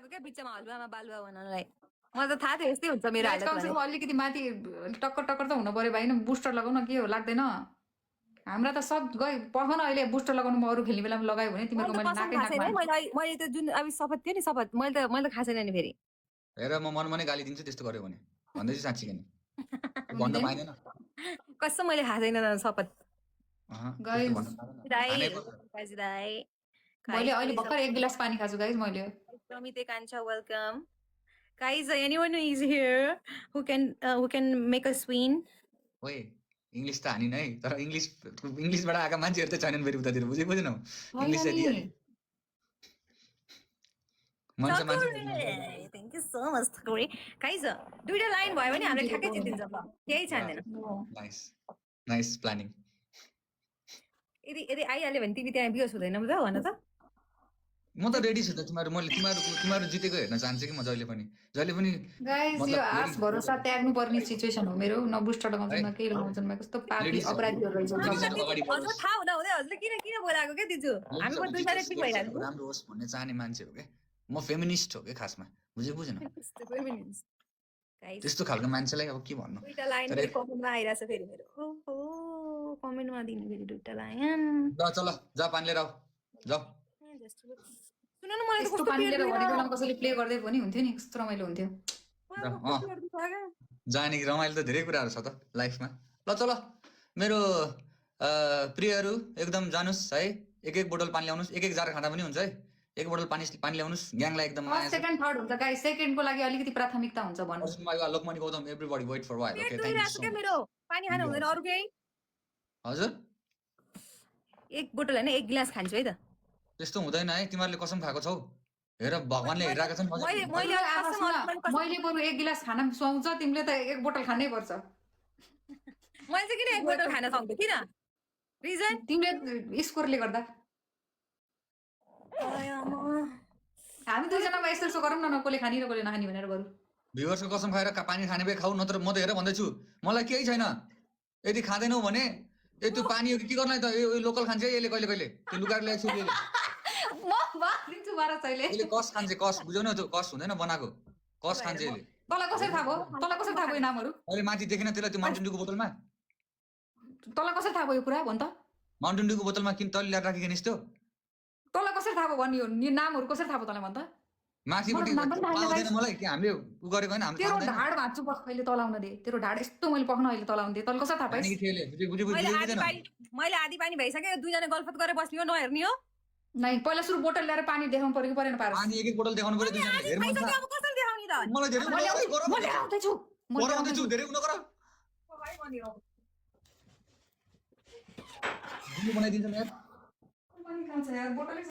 आएको क्या बिचमा हलुवामा बालुवा बनाउनलाई मलाई त थाहा थियो यस्तै हुन्छ मेरो गाइस हालत कमसेकम अलिकति माथि टक्कर टक्कर त हुनु पर्यो भाइ न बुस्टर लगाउन के हो लाग्दैन हाम्रा त सब गए पख न अहिले बुस्टर लगाउनु म अरू खेल्ने बेलामा लगायो भने तिमीहरूको मैले नाकै नाक छैन है मैले त जुन अब शपथ थियो नि शपथ मैले त खाएको छैन नि फेरि हेर म मनमा नै गाली दिन्छु त्यस्तो गर्यो भने भन्दैछु साँच्ची किन भन्न पाइँदैन कसम मैले खाएको छैन शपथ गाइस मैले अहिले भर्खर एक गिलास पानी खाछु गाइस मैले Pramite Kancha, welcome. Guys, anyone who is here who can make a swing? ओए इंग्लिश त हानिन है तर इंग्लिशबाट आएका मान्छेहरू त छैनन् फेरि उतातिर बुझेनौ इंग्लिश चाहिँ Thank you so much, Thakore. Guys, दुईटा लाइन भयो भने हामीले ठ्याक्कै जितिन्छ ल केही छैन नाइस प्लानिङ यदि आइहाल्यो भने तिमी त्यहाँ बिहोस हुँदैनौ त भन त म त रेडी छु त तिमीहरू जितेको हेर्न चाहन्छु कि म जहिले पनि गाइस यो आस भरोसा त्याग्नु पर्ने सिचुएसन हो मेरो न बुस्टर लगाउँछु न केही लगाउँछु म कस्तो पापी अपराधीहरु रहेछ हजुर थाहा हुँदा हुँदै हजुरले किन बोलाएको के दिजु हामी पनि दुई सारे ठीक भइराछ राम्रो होस् भन्ने चाहने मान्छे हो के म फेमिनिस्ट हो के खासमा बुझेन त्यस्तो खालको मान्छेलाई अब के भन्नु दुईटा लाइन कमेन्टमा आइराछ फेरि मेरो ओहो कमेन्टमा दिनु फेरि दुईटा लाइन ल चल जा पानी लिएर आऊ जाऊ सुन न मलाई कस्तो पानी लिएर भनेको बेलामा कसैले प्ले गर्दै पनि हुन्थ्यो नि कस्तो रमाइलो हुन्थ्यो जाने कि रमाइलो त धेरै कुराहरू छ त लाइफमा ल चल मेरो प्रियहरू एकदम जानुस् है एक बोतल पानी ल्याउनुस् एक जार खाँदा पनि हुन्छ है एक बोतल पानी ल्याउनुस् ग्याङलाई एकदम सेकेन्ड थर्ड हुन्छ गाइस सेकेन्डको लागि अलिकति प्राथमिकता हुन्छ भन्नु Lokmani Gautam everybody wait for while okay thank you so मेरो पानी खानु हुँदैन अरु केही हजुर एक बोतल हैन एक गिलास खान्छु है त त्यस्तो हुँदैन है तिमीहरुले कसम खाएको छौ हेर भगवानले हेरिरहेका छन् मैले बरु एक गिलास खान सुहाउँछ तिमीले त एक बोतल खानै पर्छ मैले चाहिँ किन एक बोतल खान सक्छु किन रिजन तिमीले स्कोरले गर्दा हामी दुईजनामा यस्तो गरौँ न कसले खानी र कसले नखानी भनेर गरौँ भ्युअर्सको कसम खाएर पानी खाने बे खाऊ नत्र म त हेर भन्दैछु मलाई केही छैन यदि खाँदैनौ भने त्यो पानी के गर्नलाई त यो लोकल खान्छ यसले कहिले त्यो लुगार ल्याएको छु दिन्छु बाह्र चैले यसले कस खान्छ कस बुझ्यौ न त्यो कस हुँदैन बनाएको कस खान्छ यसले तँलाई कसरी थाहा भयो यो नामहरू अहिले माथि देखेन त्यसलाई त्यो माउन्टेन ड्युको बोतलमा तँलाई कसरी थाहा भयो यो कुरा भन् त माउन्टेन ड्युको बोतलमा किन तले ल्याएर राखिकन यस्तो तँलाई कसरी थाहा भयो भन्ने यो नामहरू कसरी थाहा भयो तँलाई भन् त माथिपट्टि आउँदैन मलाई के हामीले उ गरेको हैन हामीले तेरो ढाड भाँच्छु पहिले तलाउन दे तेरो ढाड यस्तो मैले पख्न अहिले तलाउन दे तँलाई कसरी थाहा पाइस् मैले आधी पानी भइसक्यो दुईजना गलफत गरेर बस्ने हो नहेर्ने हो नै पहिला सुरु बोतल ल्याएर पानी देखाउनु पर्यो कि परेन पारो पानी एक बोतल देखाउनु पर्यो दुईजनाले हेर मन अब कसरी देखाउने त मलाई धेरै म ल्याउँदैछु गराउँदैछु धेरै उन गर बनाइदिन्छ यार पानी खान्छ यार बोतलै